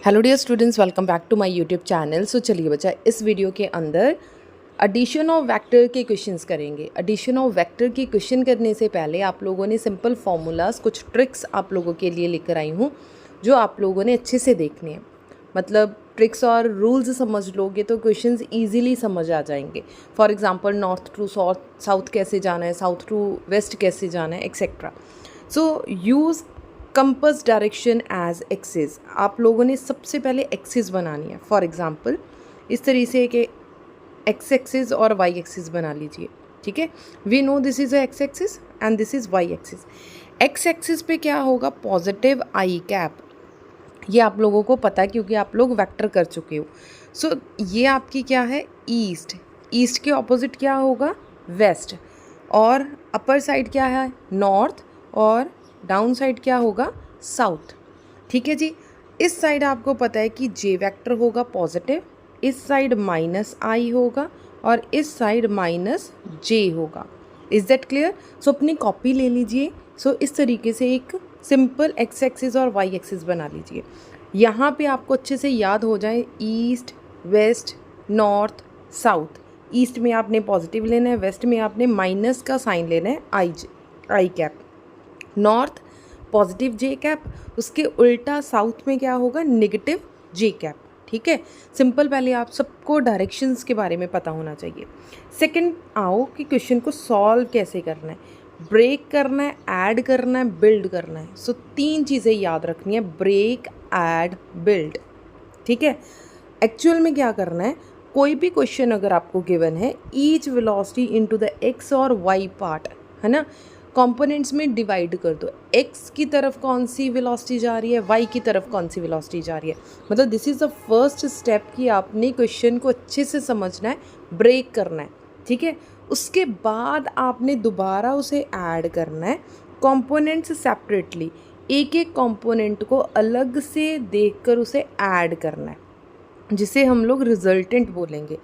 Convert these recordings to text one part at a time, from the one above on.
Hello dear students, welcome back to my YouTube channel. So चलिए बच्चा, इस video के अंदर एडिशन ऑफ वेक्टर के क्वेश्चंस करेंगे। एडिशन ऑफ वेक्टर के क्वेश्चन करने से पहले आप लोगों ने सिंपल फार्मूलाज, कुछ ट्रिक्स आप लोगों के लिए लेकर आई हूँ जो आप लोगों ने अच्छे से देखने हैं। मतलब ट्रिक्स और रूल्स समझ लोगे तो क्वेश्चंस इजीली समझ आ जाएंगे। For example north to south कैसे जाना है, साउथ टू वेस्ट कैसे जाना है, etcetera. So use compass direction as axis. आप लोगों ने सबसे पहले एक्सिस बनानी है। फॉर एग्जांपल इस तरीके से कि एक्स एक्सिस और वाई एक्सिस बना लीजिए। ठीक है, we know this is a X axis and this is Y axis. X axis पे क्या होगा? Positive I cap. ये आप लोगों को पता है क्योंकि आप लोग वेक्टर कर चुके हो। सो ये आपकी क्या है? ईस्ट। ईस्ट के ऑपोजिट क्या होगा? वेस्ट। और अपर साइड क्या है? नॉर्थ। और डाउन साइड क्या होगा? साउथ। ठीक है जी। इस साइड आपको पता है कि जे वेक्टर होगा पॉजिटिव, इस साइड माइनस आई होगा और इस साइड माइनस जे होगा। Is that clear? सो अपनी कॉपी ले लीजिए। सो इस तरीके से एक सिंपल एक्स एक्सिस और वाई एक्सिस बना लीजिए। यहाँ पे आपको अच्छे से याद हो जाए east, west, north, south. East में आपने पॉजिटिव लेना है, वेस्ट में आपने माइनस का साइन लेना है, आई कैप। नॉर्थ पॉजिटिव जे कैप, उसके उल्टा साउथ में क्या होगा? नेगेटिव जे कैप। ठीक है, सिंपल। पहले आप सबको डायरेक्शंस के बारे में पता होना चाहिए। सेकंड आओ कि क्वेश्चन को सॉल्व कैसे करना है। ब्रेक करना है, ऐड करना है, बिल्ड करना है। सो तीन चीज़ें याद रखनी है, ब्रेक, ऐड, बिल्ड। ठीक है, एक्चुअल में क्या करना है? कोई भी क्वेश्चन अगर आपको गिवन है, each velocity into the x और वाई पार्ट, है ना, कंपोनेंट्स में डिवाइड कर दो। एक्स की तरफ कौन सी वेलोसिटी जा रही है, वाई की तरफ कौन सी वेलोसिटी जा रही है। मतलब this is the first step कि आपने क्वेश्चन को अच्छे से समझना है, ब्रेक करना है। ठीक है, उसके बाद आपने दोबारा उसे ऐड करना है, कंपोनेंट्स सेपरेटली। एक एक कंपोनेंट को अलग से देखकर उसे ऐड करना है, जिसे हम लोग रिजल्टेंट बोलेंगे।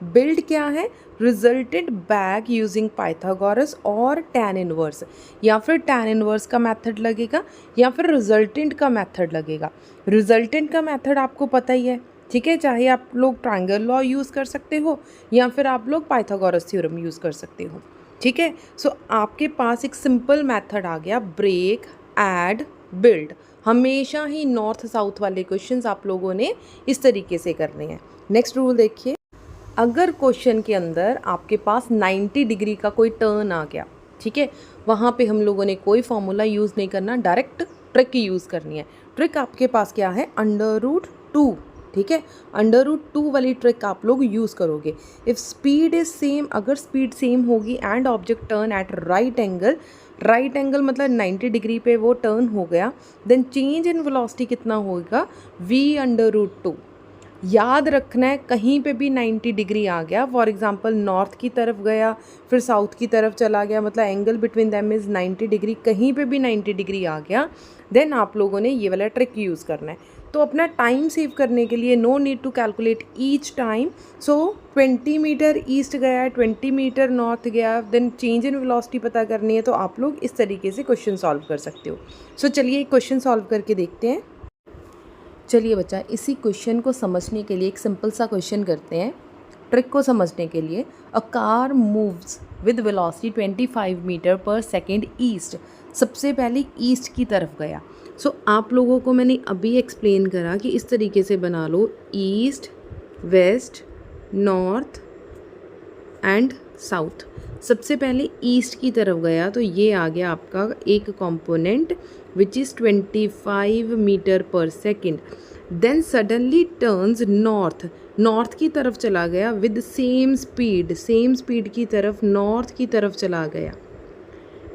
बिल्ड क्या है? रिजल्टेंट बैक यूजिंग पाइथागोरस और टैन इनवर्स, या फिर टैन इनवर्स का मेथड लगेगा या फिर रिजल्टेंट का मेथड लगेगा। रिजल्टेंट का मेथड आपको पता ही है। ठीक है, चाहे आप लोग ट्रायंगल लॉ यूज़ कर सकते हो या फिर आप लोग पाइथागोरस थ्योरम यूज़ कर सकते हो। ठीक है, सो आपके पास एक सिंपल मेथड आ गया, ब्रेक, ऐड, बिल्ड। हमेशा ही नॉर्थ साउथ वाले क्वेश्चंस आप लोगों ने इस तरीके से करने हैं। नेक्स्ट रूल देखिए, अगर क्वेश्चन के अंदर आपके पास 90 डिग्री का कोई टर्न आ गया, ठीक है, वहाँ पे हम लोगों ने कोई फॉर्मूला यूज़ नहीं करना, डायरेक्ट ट्रिक यूज़ करनी है। ट्रिक आपके पास क्या है? √2। ठीक है, √2 वाली ट्रिक आप लोग यूज़ करोगे। इफ़ स्पीड इज़ सेम, अगर स्पीड सेम होगी and object turn eight right angle, right angle मतलब 90 डिग्री पे वो टर्न हो गया, देन चेंज इन वेलोसिटी कितना होगा? v/√2। याद रखना है, कहीं पे भी 90 डिग्री आ गया, फॉर एग्जांपल नॉर्थ की तरफ गया फिर साउथ की तरफ चला गया, मतलब angle between them is 90 degree, कहीं पे भी 90 डिग्री आ गया, देन आप लोगों ने ये वाला ट्रिक यूज़ करना है। तो अपना टाइम सेव करने के लिए no need to calculate each time. So 20 metre east गया है, 20 मीटर नॉर्थ गया, देन चेंज इन वेलोसिटी पता करनी है, तो आप लोग इस तरीके से क्वेश्चन सॉल्व कर सकते हो। सो चलिए एक क्वेश्चन सॉल्व करके देखते हैं। चलिए बच्चा, इसी क्वेश्चन को समझने के लिए एक सिंपल सा क्वेश्चन करते हैं। ट्रिक को समझने के लिए, a car moves with velocity 25 metre per second east. सबसे पहले ईस्ट की तरफ गया। सो आप लोगों को मैंने अभी एक्सप्लेन करा कि इस तरीके से बना लो, east, west, north and south. सबसे पहले ईस्ट की तरफ गया तो ये आ गया आपका एक component which is 25 metre per second. Then suddenly turns north, north की तरफ चला गया with same speed, same speed की तरफ नॉर्थ की तरफ चला गया।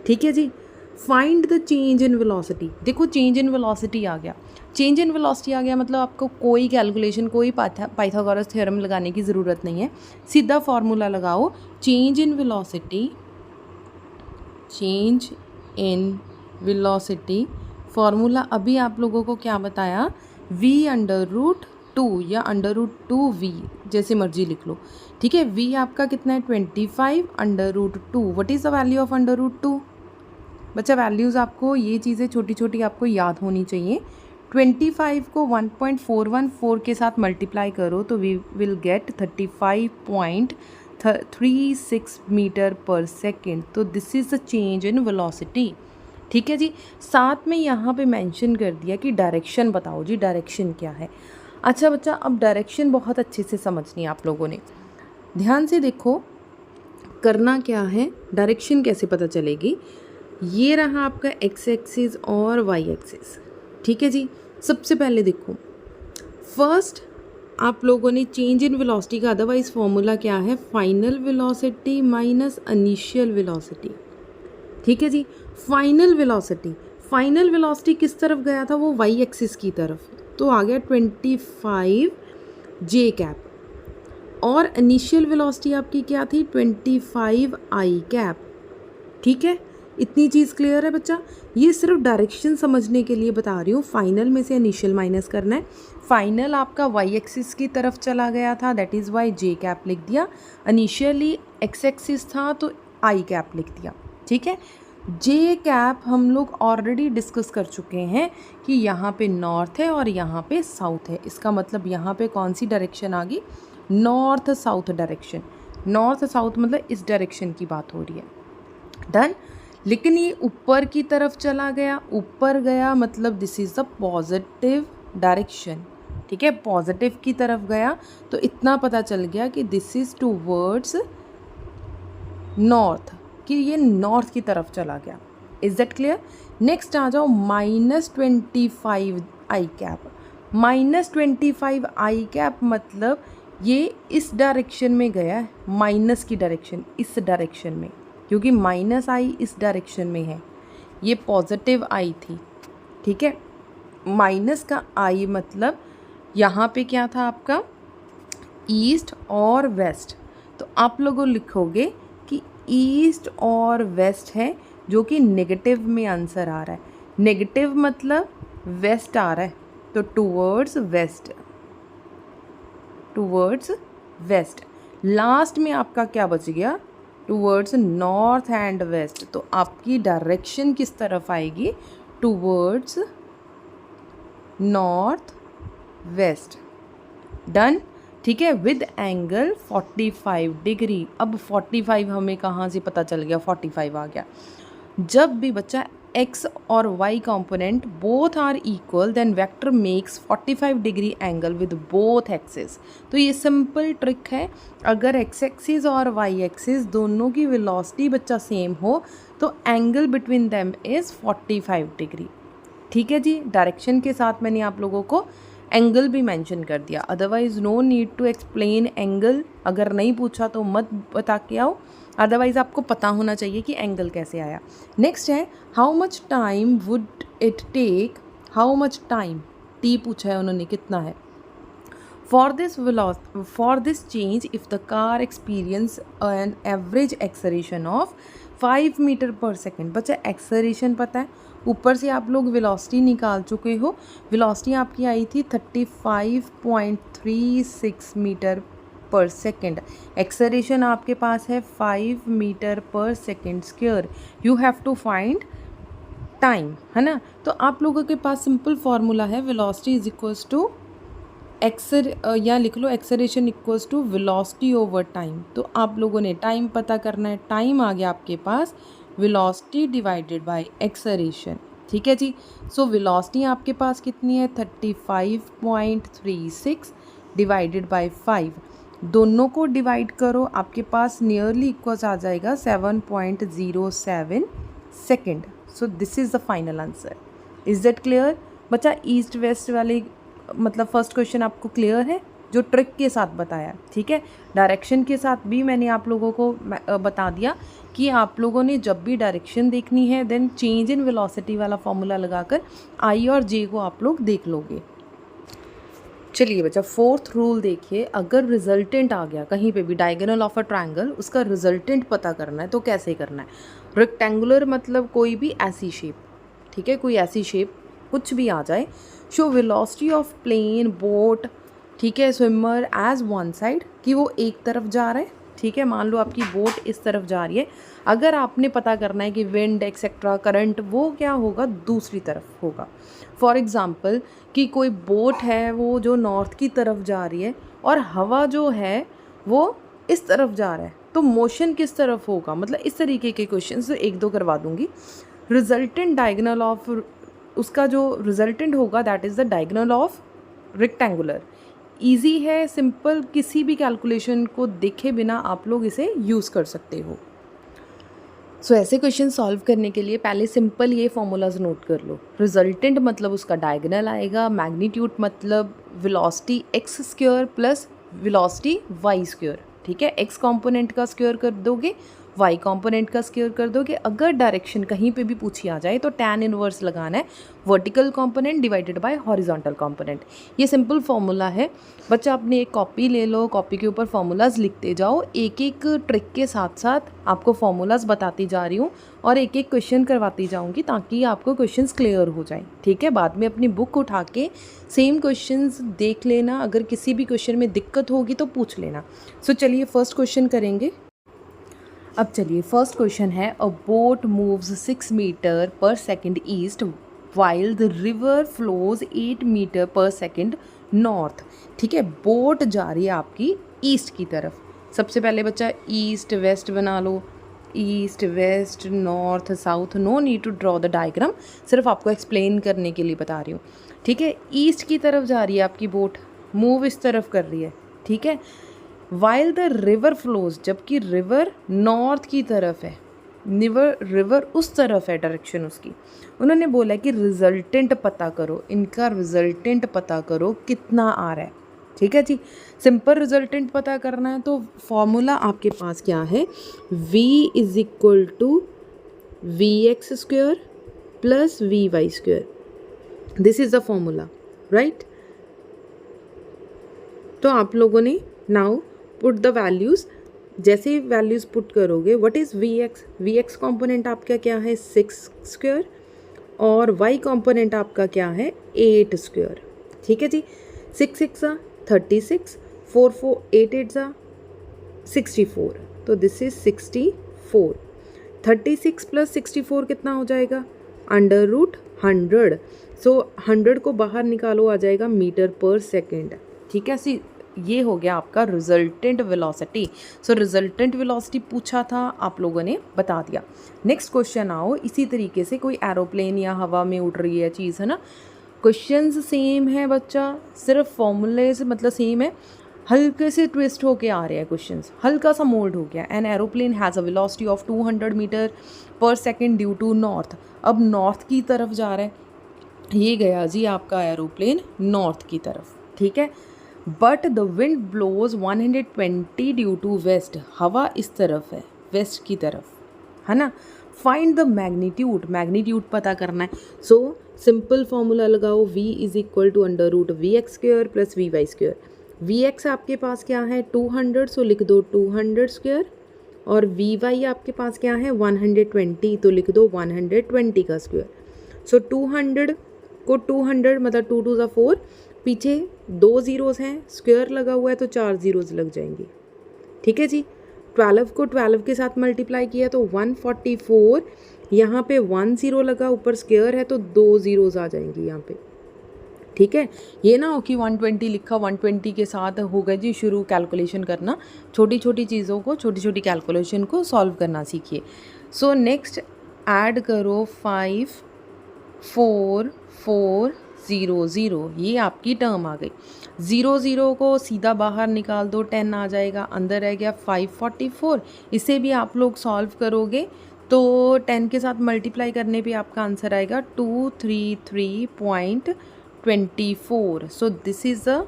ठीक है जी, find the change in velocity. देखो चेंज इन वेलोसिटी आ गया, चेंज इन वेलोसिटी आ गया मतलब आपको कोई कैलकुलेशन, कोई पाइथागोरस थ्योरम लगाने की ज़रूरत नहीं है, सीधा फार्मूला लगाओ। Change in velocity, change in velocity formula अभी आप लोगों को क्या बताया? v/√2 या √2v, जैसे मर्जी लिख लो। ठीक है, v आपका कितना है? 25 √2। What is the value of √2? बच्चा वैल्यूज़ आपको, ये चीज़ें छोटी छोटी आपको याद होनी चाहिए। 25 को 1.414 के साथ मल्टीप्लाई करो तो we will gate 35.36 metre per second. तो this is the change in velocity. ठीक है जी। साथ में यहाँ पे मेंशन कर दिया कि डायरेक्शन बताओ जी, डायरेक्शन क्या है। अच्छा बच्चा, अब डायरेक्शन बहुत अच्छे से समझनी है आप लोगों ने। ध्यान से देखो करना क्या है, डायरेक्शन कैसे पता चलेगी। ये रहा आपका एक्स एक्सिस और वाई एक्सिस। ठीक है जी। सबसे पहले देखो, फर्स्ट आप लोगों ने चेंज इन वेलोसिटी का अदरवाइज फॉर्मूला क्या है, final velocity minus initial velocity. ठीक है जी। फाइनल वेलोसिटी किस तरफ गया था, वो वाई एक्सिस की तरफ, तो आ गया 25 जे कैप। और इनिशियल वेलोसिटी आपकी क्या थी, 25 आई कैप। ठीक है, इतनी चीज़ क्लियर है बच्चा। ये सिर्फ डायरेक्शन समझने के लिए बता रही हूँ। फाइनल में से इनिशियल माइनस करना है। फाइनल आपका वाई एक्सिस की तरफ चला गया था, that is why J cap लिख दिया। इनिशियली एक्स एक्सिस था तो आई कैप लिख दिया। ठीक है। जे कैप हम लोग ऑलरेडी डिस्कस कर चुके हैं कि यहाँ पे नॉर्थ है और यहाँ पे साउथ है। इसका मतलब यहाँ पे कौन सी डायरेक्शन आ गई, north south direction. North south मतलब इस डायरेक्शन की बात हो रही है। डन। लेकिन ये ऊपर की तरफ चला गया, ऊपर गया मतलब this is the positive direction. ठीक है, पॉजिटिव की तरफ गया तो इतना पता चल गया कि दिस इज़ टूवर्ड्स नॉर्थ, कि ये नॉर्थ की तरफ चला गया। Is that clear. नेक्स्ट आ जाओ -25 आई कैप। -25 आई कैप मतलब ये इस डायरेक्शन में गया है, माइनस की डायरेक्शन, इस डायरेक्शन में, क्योंकि माइनस आई इस डायरेक्शन में है, ये पॉजिटिव आई थी। ठीक है। माइनस का आई मतलब यहाँ पे क्या था आपका, ईस्ट और वेस्ट। तो आप लोगों लिखोगे कि ईस्ट और वेस्ट है, जो कि नेगेटिव में आंसर आ रहा है। नेगेटिव मतलब वेस्ट आ रहा है, तो टूवर्ड्स वेस्ट। लास्ट में आपका क्या बच गया, टूवर्ड्स नॉर्थ एंड वेस्ट। तो आपकी डायरेक्शन किस तरफ आएगी, टूवर्ड्स नॉर्थ वेस्ट। डन। ठीक है, विद एंगल 45 डिग्री। अब 45 हमें कहाँ से पता चल गया, 45 आ गया। जब भी बच्चा x और y component both are equal then vector makes 45 degree angle with both axis. तो ये सिंपल ट्रिक है। अगर x एक्सिस और y एक्सिस दोनों की वेलोसिटी बच्चा सेम हो तो angle between them is 45 degree. ठीक है जी। डायरेक्शन के साथ मैंने आप लोगों को एंगल भी मेंशन कर दिया, otherwise no need to explain angle. अगर नहीं पूछा तो मत बता के आओ, अदरवाइज आपको पता होना चाहिए कि एंगल कैसे आया। नेक्स्ट है how much time would it take, how much time, T पूछा है उन्होंने, कितना है। For this change if the car experience an average acceleration of 5 metre per second. बच्चा एक्सेलरेशन पता है, ऊपर से आप लोग वेलोसिटी निकाल चुके हो। वेलोसिटी आपकी आई थी 35.36 मीटर पर सेकेंड। एक्सेलरेशन आपके पास है 5 metre per second square. You have to find time, है ना। तो आप लोगों के पास सिंपल फार्मूला है, वेलोसिटी इज इक्वल्स टू या लिख लो acceleration equals to velocity over time. तो आप लोगों ने टाइम पता करना है, टाइम आ गया आपके पास वेलोसिटी डिवाइडेड बाय एक्सेलरेशन। ठीक है जी। सो वेलोसिटी आपके पास कितनी है, 35.36 डिवाइडेड बाय 5। दोनों को डिवाइड करो, आपके पास नियरली इक्वल्स आ जाएगा 7.07 second. So this is the final answer. Is that clear बच्चा। ईस्ट वेस्ट वाले मतलब फर्स्ट क्वेश्चन आपको क्लियर है, जो ट्रिक के साथ बताया। ठीक है। डायरेक्शन के साथ भी मैंने आप लोगों को बता दिया कि आप लोगों ने जब भी डायरेक्शन देखनी है देन चेंज इन वेलोसिटी वाला फॉर्मूला लगाकर आई और जे को आप लोग देख लोगे। चलिए बच्चा, फोर्थ रूल देखिए। अगर रिजल्टेंट आ गया कहीं पे भी डायगोनल ऑफ अ ट्रायंगल, उसका रिजल्टेंट पता करना है तो कैसे करना है। रेक्टेंगुलर मतलब कोई भी ऐसी शेप, ठीक है, कोई ऐसी शेप कुछ भी आ जाए। Show velocity of plane boat, ठीक है, स्विमर एज वन साइड, कि वो एक तरफ जा रहा है, ठीक है। मान लो आपकी बोट इस तरफ जा रही है, अगर आपने पता करना है कि विंड एक्सेट्रा करंट वो क्या होगा, दूसरी तरफ होगा। फॉर एग्ज़ाम्पल कि कोई बोट है वो जो नॉर्थ की तरफ जा रही है और हवा जो है वो इस तरफ जा रहा है, तो मोशन किस तरफ होगा, मतलब इस तरीके के क्वेश्चंस एक दो करवा दूंगी। रिजल्टेंट डायगोनल ऑफ, उसका जो रिजल्टेंट होगा that is the diagonal of rectangular. Easy है, सिंपल, किसी भी कैलकुलेशन को देखे बिना आप लोग इसे यूज़ कर सकते हो। सो ऐसे क्वेश्चन सॉल्व करने के लिए पहले सिंपल ये फॉर्मूलाज नोट कर लो। रिजल्टेंट मतलब उसका डायगोनल आएगा, मैग्नीट्यूड मतलब velocity X square plus velocity Y square, ठीक है। एक्स कंपोनेंट का स्क्वायर कर दोगे, वाई कंपोनेंट का स्क्वायर कर दोगे। अगर डायरेक्शन कहीं पे भी पूछी आ जाए तो टैन इनवर्स लगाना है, vertical component divided by horizontal component. ये सिंपल फॉर्मूला है। बच्चा अपनी एक कॉपी ले लो, कॉपी के ऊपर फॉर्मूलाज लिखते जाओ, एक एक ट्रिक के साथ साथ आपको फॉर्मूलाज बताती जा रही हूँ और एक एक क्वेश्चन करवाती जाऊँगी ताकि आपको क्वेश्चंस क्लियर हो जाए, ठीक है। बाद में अपनी बुक उठा के सेम क्वेश्चंस देख लेना, अगर किसी भी क्वेश्चन में दिक्कत होगी तो पूछ लेना। सो चलिए फर्स्ट क्वेश्चन करेंगे। अब चलिए फर्स्ट क्वेश्चन है, a boat moves 6 metre per second east while the river flows 8 metre per second north, ठीक है। बोट जा रही है आपकी ईस्ट की तरफ। सबसे पहले बच्चा ईस्ट वेस्ट बना लो, east west north south, no need to draw the diagram, सिर्फ आपको एक्सप्लेन करने के लिए बता रही हूँ, ठीक है। ईस्ट की तरफ जा रही है आपकी बोट, मूव इस तरफ कर रही है, ठीक है। वाइल द रिवर फ्लोज, जबकि रिवर नॉर्थ की तरफ है, रिवर उस तरफ है डायरेक्शन उसकी। उन्होंने बोला कि रिजल्टेंट पता करो, इनका रिजल्टेंट पता करो कितना आ रहा है, ठीक है जी। सिंपल रिजल्टेंट पता करना है तो फॉर्मूला आपके पास क्या है, v is equal to V X square plus V Y square, this is the formula, right. तो आप लोगों ने नाउ पुट द वैल्यूज़, जैसे ही वैल्यूज़ पुट करोगे, what is V X component आपका क्या है 6 स्क्वायर और वाई कॉम्पोनेंट आपका क्या है 8 स्क्वायर, ठीक है जी। 6 6 36, 4 4 8 8 64, तो दिस इज 64। 36 प्लस 64 कितना हो जाएगा, अंडर रूट 100। सो 100 को बाहर निकालो, आ जाएगा मीटर पर सेकेंड, ठीक है। सी ये हो गया आपका resultant velocity. So resultant velocity पूछा था, आप लोगों ने बता दिया। नेक्स्ट क्वेश्चन आओ, इसी तरीके से कोई एरोप्लेन या हवा में उड़ रही है चीज़, है ना। क्वेश्चंस सेम है बच्चा, सिर्फ फॉर्मूले से मतलब सेम है, हल्के से ट्विस्ट होके आ रहे हैं क्वेश्चंस, हल्का सा मोल्ड हो गया। An aeroplane has a velocity of 200 metre per second due to north. अब नॉर्थ की तरफ जा रहा है, ये गया जी आपका एरोप्लेन नॉर्थ की तरफ, ठीक है। But the wind blows 120 due to west, हवा इस तरफ है, वेस्ट की तरफ, है ना। फाइंड द मैग्नीट्यूड, मैग्नीट्यूड पता करना है। सो सिंपल फॉर्मूला लगाओ, v is equal to under root V X square plus V Y square. V X आपके पास क्या है 200, सो लिख दो 200 स्क्वायर, और वी वाई आपके पास क्या है 120, तो लिख दो 120 का स्क्वायर। सो 200 को 200 मतलब 2 2 4, पीछे 2 ज़ीरोज़ हैं, स्क्वायर लगा हुआ है तो 4 ज़ीरोज़ लग जाएंगी, ठीक है जी। 12 को 12 के साथ मल्टीप्लाई किया तो 144, यहाँ पे 1 ज़ीरो लगा, ऊपर स्क्वायर है तो 2 ज़ीरोज़ आ जाएंगी यहाँ पे, ठीक है। ये ना हो कि 120 लिखा 120 के साथ हो गए जी शुरू कैलकुलेशन करना, छोटी छोटी चीज़ों को, छोटी छोटी कैलकुलेशन को सॉल्व करना सीखिए। सो नेक्स्ट ऐड करो 5 4 4 0 0, ये आपकी टर्म आ गई। 0 0 को सीधा बाहर निकाल दो, 10 आ जाएगा, अंदर रह गया 544। इसे भी आप लोग सॉल्व करोगे तो 10 के साथ मल्टीप्लाई करने पे आपका आंसर आएगा 233.24। सो दिस इज़ द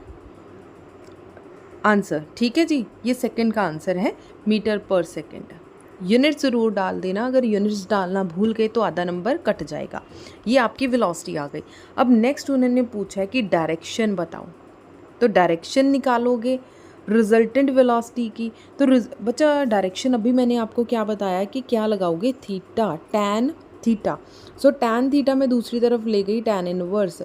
आंसर, ठीक है जी। ये सेकंड का आंसर है, मीटर पर सेकंड। यूनिट्स ज़रूर डाल देना, अगर यूनिट्स डालना भूल गए तो आधा नंबर कट जाएगा। ये आपकी वेलोसिटी आ गई। अब नेक्स्ट उन्होंने पूछा है कि डायरेक्शन बताओ, तो डायरेक्शन निकालोगे रिजल्टेंट वेलोसिटी की। तो बच्चा डायरेक्शन अभी मैंने आपको क्या बताया कि क्या लगाओगे, theta, tan theta. So tan theta में दूसरी तरफ ले गई टैन इनवर्स,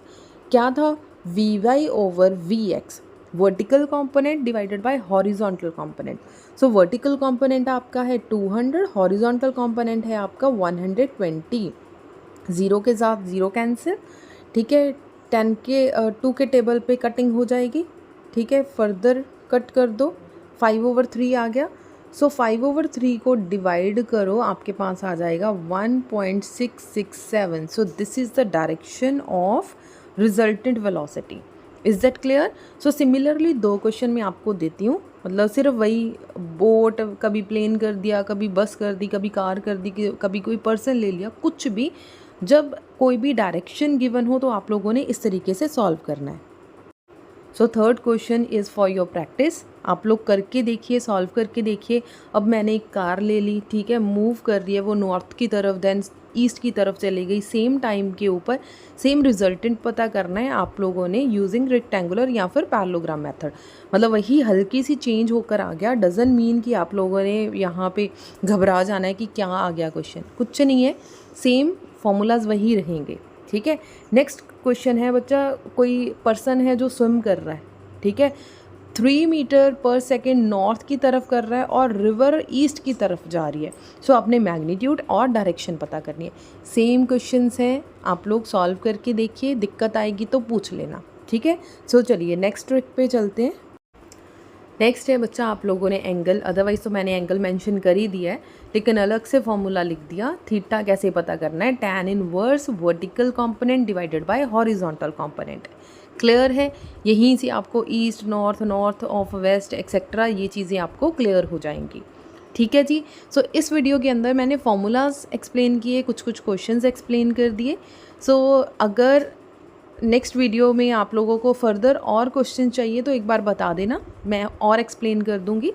क्या था V Y over V X, vertical component divided by horizontal component. So vertical component आपका है 200, हॉरिजॉन्टल कंपोनेंट है आपका 120। ज़ीरो के साथ ज़ीरो कैंसिल, ठीक है। 10 के 2 के टेबल पे कटिंग हो जाएगी, ठीक है। फर्दर कट कर दो, 5/3 आ गया। सो 5/3 को डिवाइड करो, आपके पास आ जाएगा 1.667। सो this is the direction of resultant velocity. Is that clear? So similarly 2 question मैं आपको देती हूँ, मतलब सिर्फ वही बोट, कभी प्लेन कर दिया, कभी बस कर दी, कभी कार कर दी, कभी कोई पर्सन ले लिया, कुछ भी। जब कोई भी डायरेक्शन गिवन हो तो आप लोगों ने इस तरीके से सॉल्व करना है। So third question is for your practice. आप लोग करके देखिए, सॉल्व करके देखिए। अब मैंने एक कार ले ली, ठीक है, मूव कर रही है वो नॉर्थ की तरफ, देन ईस्ट की तरफ चली गई, सेम टाइम के ऊपर सेम रिजल्टेंट पता करना है आप लोगों ने यूजिंग रेक्टेंगुलर या फिर पैरेललोग्राम मेथड। मतलब वही हल्की सी चेंज होकर आ गया, डजंट मीन कि आप लोगों ने यहाँ पे घबरा जाना है कि क्या आ गया क्वेश्चन, कुछ नहीं है, सेम फॉर्मूलाज वही रहेंगे, ठीक है। नेक्स्ट क्वेश्चन है बच्चा, कोई पर्सन है जो स्विम कर रहा है, ठीक है, 3 मीटर पर सेकेंड नॉर्थ की तरफ कर रहा है और रिवर ईस्ट की तरफ जा रही है। सो आपने मैग्नीट्यूड और डायरेक्शन पता करनी है। सेम क्वेश्चंस हैं, आप लोग सॉल्व करके देखिए, दिक्कत आएगी तो पूछ लेना, ठीक है। सो चलिए नेक्स्ट ट्रिक पे चलते हैं। नेक्स्ट है बच्चा, आप लोगों ने एंगल, अदरवाइज़ तो मैंने एंगल मेंशन कर ही दिया है, लेकिन अलग से फॉर्मूला लिख दिया। थीटा कैसे पता करना है? tan inverse vertical component divided by horizontal component. Clear है? यहीं से आपको east, north, north of west etcetera ये चीज़ें आपको क्लियर हो जाएंगी, ठीक है जी। सो इस वीडियो के अंदर मैंने फॉर्मूलाज एक्सप्लेन किए, कुछ कुछ क्वेश्चंस एक्सप्लेन कर दिए। सो अगर नेक्स्ट वीडियो में आप लोगों को फर्दर और क्वेश्चन चाहिए तो एक बार बता देना, मैं और एक्सप्लेन कर दूंगी।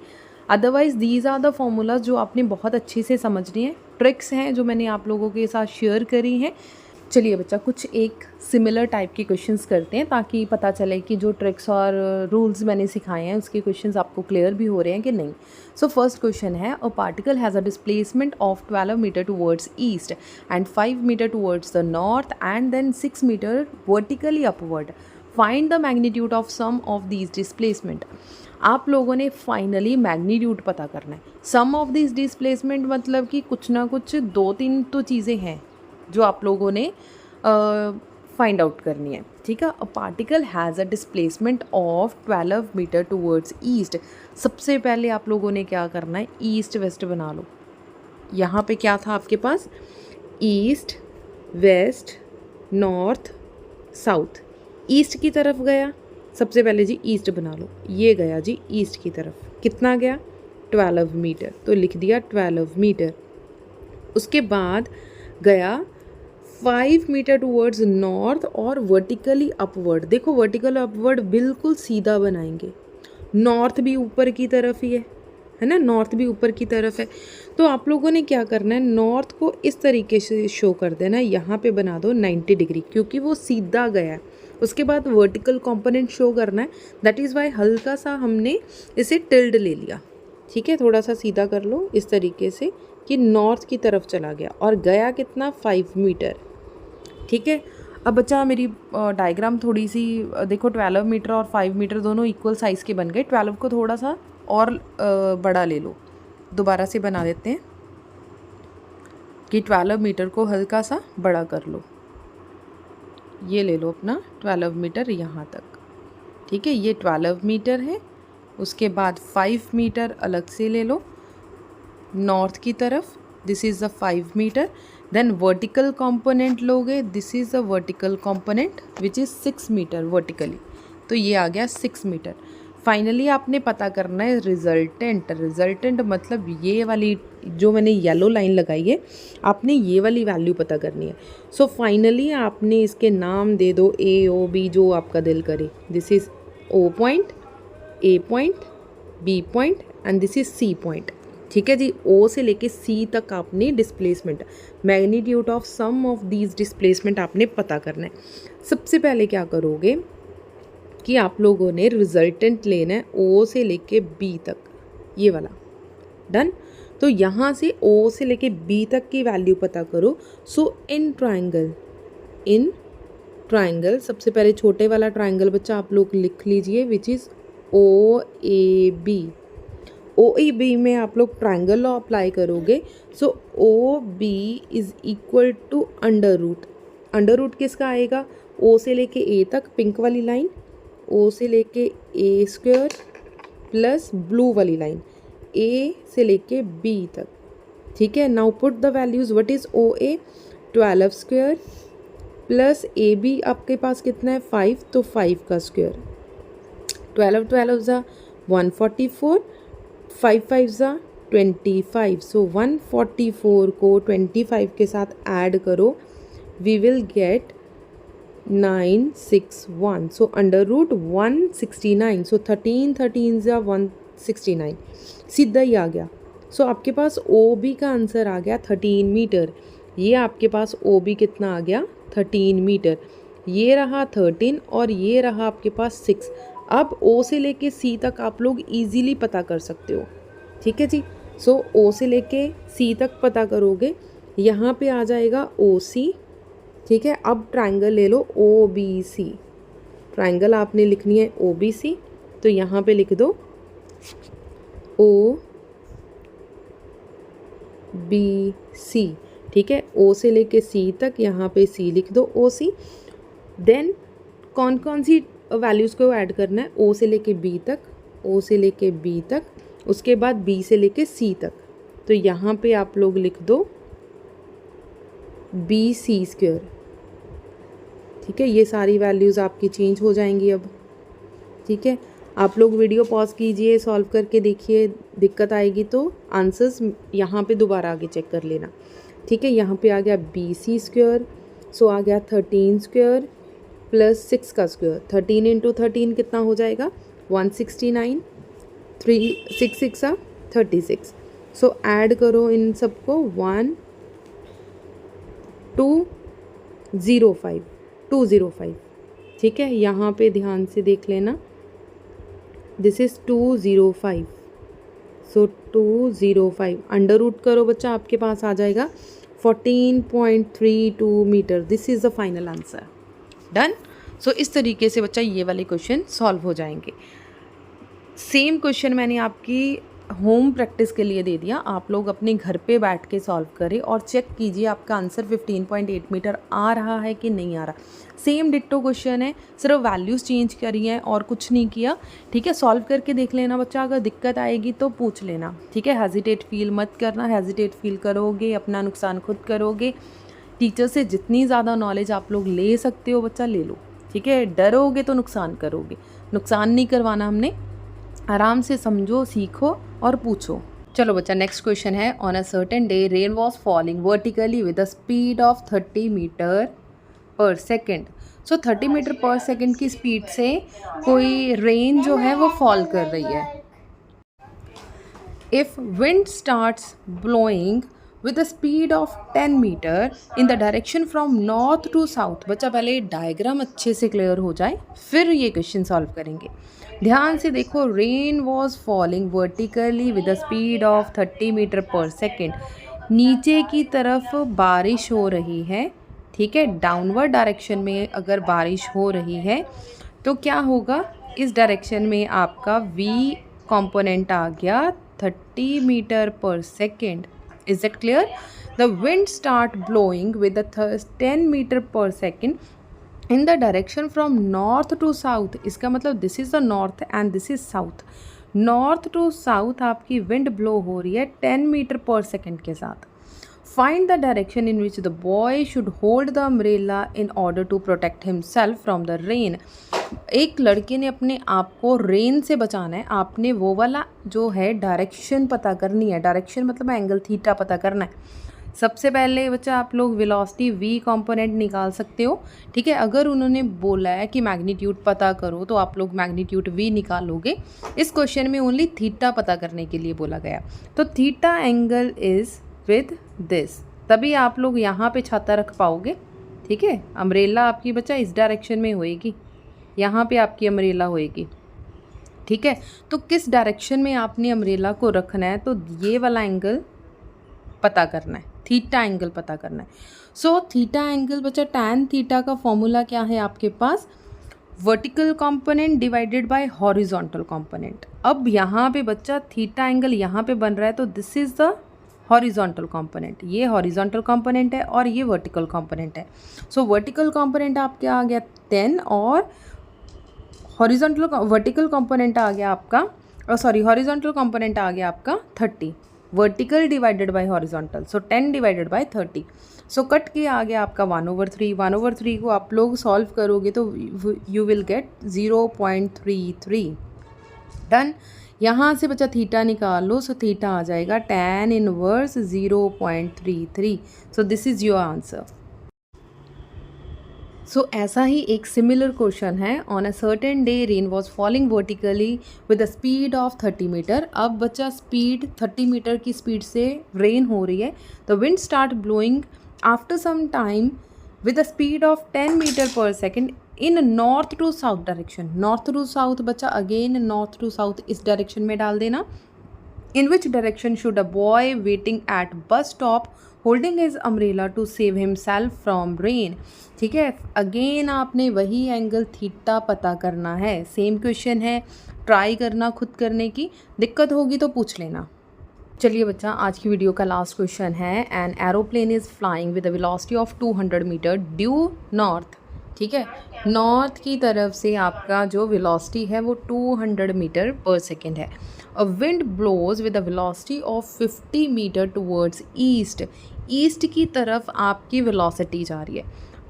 Otherwise these are the formulas जो आपने बहुत अच्छे से समझनी है, ट्रिक्स हैं जो मैंने आप लोगों के साथ शेयर करी हैं। चलिए बच्चा, कुछ एक सिमिलर टाइप के क्वेश्चंस करते हैं ताकि पता चले कि जो ट्रिक्स और रूल्स मैंने सिखाए हैं उसके क्वेश्चंस आपको क्लियर भी हो रहे हैं कि नहीं। सो फर्स्ट क्वेश्चन है, a particle has a displacement of 12 metre towards east and 5 metre towards the north and then 6 metre vertically upward. Find the magnitude of sum of these displacement. आप लोगों ने फाइनली मैग्नीट्यूड पता करना है। सम of this displacement मतलब कि कुछ ना कुछ 2-3 तो चीज़ें हैं जो आप लोगों ने फाइंड आउट करनी है, ठीक है। A particle has a displacement of 12 metre towards east. सबसे पहले आप लोगों ने क्या करना है, ईस्ट वेस्ट बना लो। यहाँ पे क्या था आपके पास, east, west, north, south. East की तरफ गया, सबसे पहले जी ईस्ट बना लो, ये गया जी ईस्ट की तरफ, कितना गया 12 मीटर, तो लिख दिया 12 मीटर। उसके बाद गया 5 मीटर टूवर्ड्स नॉर्थ और वर्टिकली अपवर्ड। देखो वर्टिकल अपवर्ड बिल्कुल सीधा बनाएंगे, नॉर्थ भी ऊपर की तरफ ही है ना, नॉर्थ भी ऊपर की तरफ है। तो आप लोगों ने क्या करना है, नॉर्थ को इस तरीके से शो कर देना है, यहाँ पे बना दो 90 डिग्री क्योंकि वो सीधा गया है। उसके बाद वर्टिकल कंपोनेंट शो करना है, दैट इज़ वाई हल्का सा हमने इसे टिल्ड ले लिया, ठीक है। थोड़ा सा सीधा कर लो इस तरीके से कि नॉर्थ की तरफ चला गया और गया कितना 5 मीटर, ठीक है। अब बच्चा मेरी डायग्राम थोड़ी सी देखो, 12 मीटर और 5 मीटर दोनों इक्वल साइज़ के बन गए। 12 को थोड़ा सा और बड़ा ले लो, दोबारा से बना देते हैं कि 12 मीटर को हल्का सा बड़ा कर लो। ये ले लो अपना 12 मीटर यहाँ तक, ठीक है, ये 12 मीटर है। उसके बाद 5 मीटर अलग से ले लो नॉर्थ की तरफ, this is the 5 meter. Then vertical component लोगे, this is the vertical component which is 6 metre vertically, तो ये आ गया 6 मीटर। फाइनली आपने पता करना है रिजल्टेंट। रिजल्टेंट मतलब ये वाली जो मैंने येलो लाइन लगाई है, आपने ये वाली वैल्यू पता करनी है। सो फाइनली आपने इसके नाम दे दो ए, ओ, बी, जो आपका दिल करे। This is O point, A point, B point and this is C point, ठीक है जी। ओ से लेके सी तक आपने displacement, magnitude of sum of these displacement आपने पता करना है। सबसे पहले क्या करोगे कि आप लोगों ने रिजल्टेंट लेना है ओ से लेके बी तक, ये वाला, डन। तो यहाँ से ओ से लेके बी तक की वैल्यू पता करो। सो इन ट्राइंगल सबसे पहले छोटे वाला ट्राइंगल बच्चा आप लोग लिख लीजिए which is O A B. O E B में आप लोग ट्राइंगल लॉ अप्लाई करोगे। So O B is equal to under root. Under root किसका आएगा? ओ से लेके ए तक पिंक वाली लाइन, ओ से लेके ए स्क्वायर प्लस ब्लू वाली लाइन ए से लेके बी तक। ठीक है, now put the values. What is O A? 12 square plus A B आपके पास कितना है? 5, तो 5 का स्क्वायर। 12 ज़ा 144, 5 ज़ा 25। सो 144 को 25 के साथ ऐड करो, we will get 961। So under root 169। So 13 ज़ा 169, सीधा ही आ गया। सो आपके पास ओ बी का आंसर आ गया 13 मीटर। ये आपके पास ओ बी कितना आ गया? 13 मीटर। ये रहा 13 और ये रहा आपके पास 6। अब ओ से लेके सी तक आप लोग इजीली पता कर सकते हो। ठीक है जी। सो ओ से लेके सी तक पता करोगे, यहाँ पे आ जाएगा ओ सी। ठीक है, अब ट्राइंगल ले लो ओ बी सी। ट्राइंगल आपने लिखनी है ओ बी सी, तो यहाँ पे लिख दो ओ बी सी। ठीक है, ओ से लेके सी तक, यहाँ पे सी लिख दो ओ सी। देन कौन कौन सी वैल्यूज़ को ऐड करना है? ओ से लेके बी तक, ओ से लेके बी तक, उसके बाद बी से लेके सी तक। तो यहाँ पे आप लोग लिख दो बी सी स्क्वायर। ठीक है, ये सारी वैल्यूज़ आपकी चेंज हो जाएंगी अब। ठीक है, आप लोग वीडियो पॉज कीजिए, सॉल्व करके देखिए, दिक्कत आएगी तो आंसर्स यहाँ पे दोबारा आगे चेक कर लेना। ठीक है, यहाँ पे आ गया बी सी स्क्वायर। सो आ गया 13 स्क्वायर प्लस 6 का स्क्वायर। 13 इंटू 13 कितना हो जाएगा? 169। 6 6 36। सो ऐड करो इन सबको 205। ठीक है, यहाँ पे ध्यान से देख लेना, this is 205। So 205 under root करो बच्चा, आपके पास आ जाएगा 14.32 meter. This is the final answer. Done. So इस तरीके से बच्चा ये वाले क्वेश्चन सॉल्व हो जाएंगे। सेम क्वेश्चन मैंने आपकी होम प्रैक्टिस के लिए दे दिया, आप लोग अपने घर पे बैठ के सॉल्व करें और चेक कीजिए आपका आंसर 15.8 मीटर आ रहा है कि नहीं आ रहा। सेम डिट्टो क्वेश्चन है, सिर्फ वैल्यूज़ चेंज करी हैं और कुछ नहीं किया। ठीक है, सॉल्व करके देख लेना बच्चा, अगर दिक्कत आएगी तो पूछ लेना। ठीक है, हेजिटेट फील मत करना, हेजिटेट फील करोगे अपना नुकसान खुद करोगे। टीचर से जितनी ज़्यादा नॉलेज आप लोग ले सकते हो बच्चा ले लो। ठीक है, डरोगे तो नुकसान करोगे, नुकसान नहीं करवाना हमने। आराम से समझो, सीखो और पूछो। चलो बच्चा, नेक्स्ट क्वेश्चन है। On a certain day rain was falling vertically with a speed of 30 metre per second. So 30 metre per second की स्पीड से कोई रेन जो है वो फॉल कर रही है। If wind starts blowing with a speed of 10 metre in the direction from north to south। बच्चा पहले डायग्राम अच्छे से क्लियर हो जाए फिर ये क्वेश्चन सॉल्व करेंगे। ध्यान से देखो, rain was falling vertically with a speed of 30 metre per second. नीचे की तरफ बारिश हो रही है। ठीक है, डाउनवर्ड डायरेक्शन में अगर बारिश हो रही है तो क्या होगा? इस डायरेक्शन में आपका v कंपोनेंट आ गया 30 metre per second. Is that clear? The wind start blowing with a 10 meter per second in the direction from north to south। इसका मतलब this is the north and this is south। north to south आपकी wind blow हो रही है 10 meter per second के साथ। Find the direction in which the boy should hold the umbrella in order to protect himself from the rain। एक लड़के ने अपने आप को रेन से बचाना है। आपने वो वाला जो है डायरेक्शन पता करनी है। डायरेक्शन मतलब एंगल थीटा पता करना है। सबसे पहले बच्चा आप लोग वेलोसिटी v कंपोनेंट निकाल सकते हो। ठीक है, अगर उन्होंने बोला है कि मैग्नीट्यूड पता करो तो आप लोग मैग्नीट्यूड v निकालोगे। इस क्वेश्चन में ओनली थीटा पता करने के लिए बोला गया, तो theta angle is with this, तभी आप लोग यहाँ पे छाता रख पाओगे। ठीक है, अम्ब्रेला आपकी बच्चा इस डायरेक्शन में होएगी, यहाँ पे आपकी अम्ब्रेला होएगी। ठीक है, तो किस डायरेक्शन में आपने अम्ब्रेला को रखना है, तो ये वाला एंगल पता करना है, थीटा एंगल पता करना है। सो थीटा एंगल बच्चा, टैन थीटा का फॉर्मूला क्या है आपके पास? Vertical component divided by horizontal component. अब यहाँ पे बच्चा थीटा एंगल यहाँ पे बन रहा है, तो this is the horizontal component, ये हॉरिजॉन्टल कंपोनेंट है और ये वर्टिकल कंपोनेंट है। सो वर्टिकल कंपोनेंट आपके आ गया 10 और वर्टिकल कंपोनेंट आ गया आपका हॉरिजॉन्टल कंपोनेंट आ गया आपका 30। Vertical divided by horizontal, so 10 divided by 30। So cut के आ गया आपका 1/3। 1/3 को आप लोग सॉल्व करोगे तो यू विल गेट 0.33। डन। यहाँ से बच्चा थीटा निकाल लो, सो थीटा आ जाएगा tan inverse 0.33। So this is your answer. So ऐसा ही एक सिमिलर क्वेश्चन है। On a certain day rain was falling vertically with a speed of 30 meter. अब बच्चा स्पीड 30 मीटर की स्पीड से रेन हो रही है। The wind start blowing after some time with a speed of 10 meter per second in north to south direction. North to south बच्चा again north to south इस direction में डाल देना। In which direction should a boy waiting at bus stop holding his umbrella to save himself from rain? ठीक है, again आपने वही angle theta पता करना है। सेम क्वेश्चन है, ट्राई करना खुद करने की, दिक्कत होगी तो पूछ लेना। चलिए बच्चा, आज की वीडियो का लास्ट क्वेश्चन है। An aeroplane is flying with a velocity of 200 metre due north. ठीक है, नॉर्थ की तरफ से आपका जो वेलोसिटी है वो 200 मीटर पर सेकेंड है। A wind blows with a velocity of 50 metre towards east. East की तरफ आपकी वेलोसिटी जा रही है।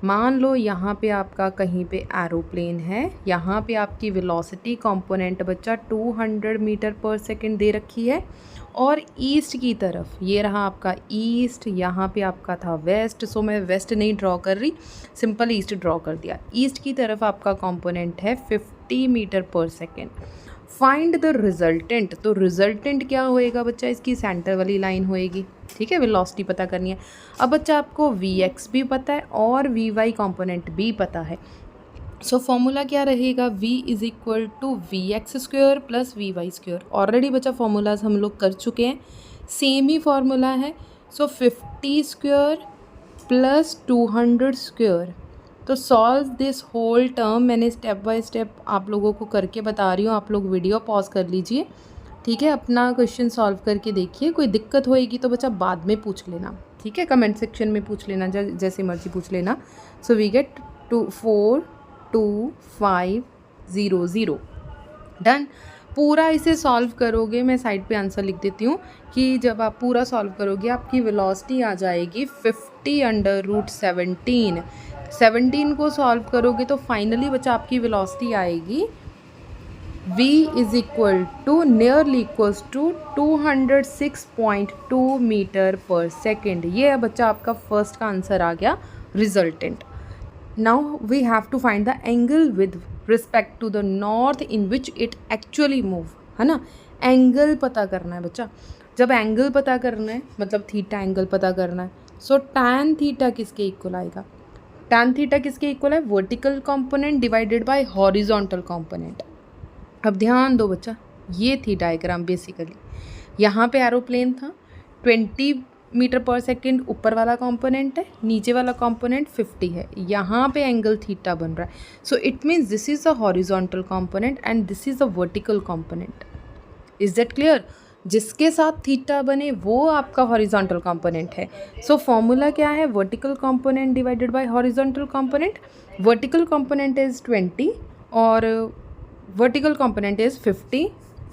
मान लो यहाँ पे आपका कहीं पे एरोप्लेन है, यहाँ पे आपकी वेलोसिटी कंपोनेंट बच्चा 200 मीटर पर सेकेंड दे रखी है और ईस्ट की तरफ ये रहा आपका ईस्ट, यहाँ पे आपका था वेस्ट। सो मैं वेस्ट नहीं ड्रॉ कर रही, सिंपल ईस्ट ड्रॉ कर दिया। ईस्ट की तरफ आपका कंपोनेंट है 50 metre per second. Find the resultant. तो रिजल्टेंट क्या होएगा बच्चा, इसकी सेंटर वाली लाइन होएगी। ठीक है, वेलोसिटी पता करनी है। अब बच्चा आपको Vx भी पता है और Vy कंपोनेंट भी पता है। सो फॉर्मूला क्या रहेगा, v is equal to Vx² plus Vy²। Already बच्चा फॉर्मूलाज हम लोग कर चुके हैं, सेम ही फॉर्मूला है। So 50² plus 200²। तो सॉल्व दिस होल टर्म, मैंने स्टेप बाय स्टेप आप लोगों को करके बता रही हूँ, आप लोग वीडियो पॉज कर लीजिए। ठीक है, अपना क्वेश्चन सॉल्व करके देखिए। कोई दिक्कत होएगी तो बच्चा बाद में पूछ लेना। ठीक है, कमेंट सेक्शन में पूछ लेना, जैसे मर्जी पूछ लेना। So we get 42500। डन। पूरा इसे सॉल्व करोगे, मैं साइड पे आंसर लिख देती हूँ कि जब आप पूरा सॉल्व करोगे आपकी वेलोसिटी आ जाएगी 50√17। 17 को सॉल्व करोगे तो फाइनली बच्चा आपकी वेलोसिटी आएगी v is equal to nearly equals to 206.2 metre per second. ये है बच्चा आपका फर्स्ट का आंसर आ गया, resultant. Now we have to find the angle with respect to the north in which it actually move, है ना। एंगल पता करना है बच्चा। जब एंगल पता करना है मतलब थीटा एंगल पता करना है, सो tan थीटा किसके इक्वल आएगा, tan थीटा किसके इक्वल है, vertical component divided by horizontal component. अब ध्यान दो बच्चा, ये थी डायग्राम बेसिकली। यहाँ पे एरोप्लेन था, 20 मीटर पर सेकेंड ऊपर वाला कंपोनेंट है, नीचे वाला कंपोनेंट 50 है। यहाँ पे एंगल थीटा बन रहा है। So it means this is a horizontal component and this is a vertical component. Is that clear. जिसके साथ थीटा बने वो आपका हॉरिजॉन्टल कंपोनेंट है। सो फॉर्मूला क्या है, vertical component divided by horizontal component. Vertical component is 20 और vertical component is 50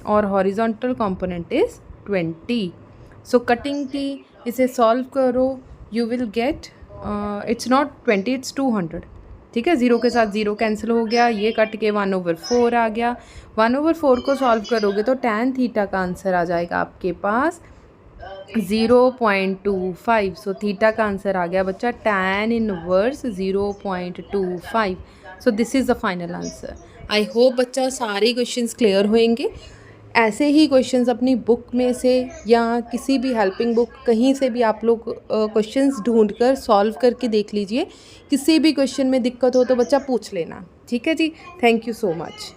और horizontal component is 20। So cutting की इसे सॉल्व करो, you will get it's not 20 it's 200। ठीक है, ज़ीरो के साथ ज़ीरो कैंसिल हो गया, ये कट के 1/4 आ गया। 1/4 को सॉल्व करोगे तो tan थीटा का आंसर आ जाएगा आपके पास 0.25। सो थीटा का आंसर आ गया बच्चा tan inverse 0.25। So this is the final answer. I hope बच्चा सारे क्वेश्चंस क्लियर होंगे। ऐसे ही क्वेश्चंस अपनी बुक में से या किसी भी हेल्पिंग बुक कहीं से भी आप लोग क्वेश्चंस ढूंढकर सॉल्व करके देख लीजिए। किसी भी क्वेश्चन में दिक्कत हो तो बच्चा पूछ लेना। ठीक है जी, थैंक यू सो मच।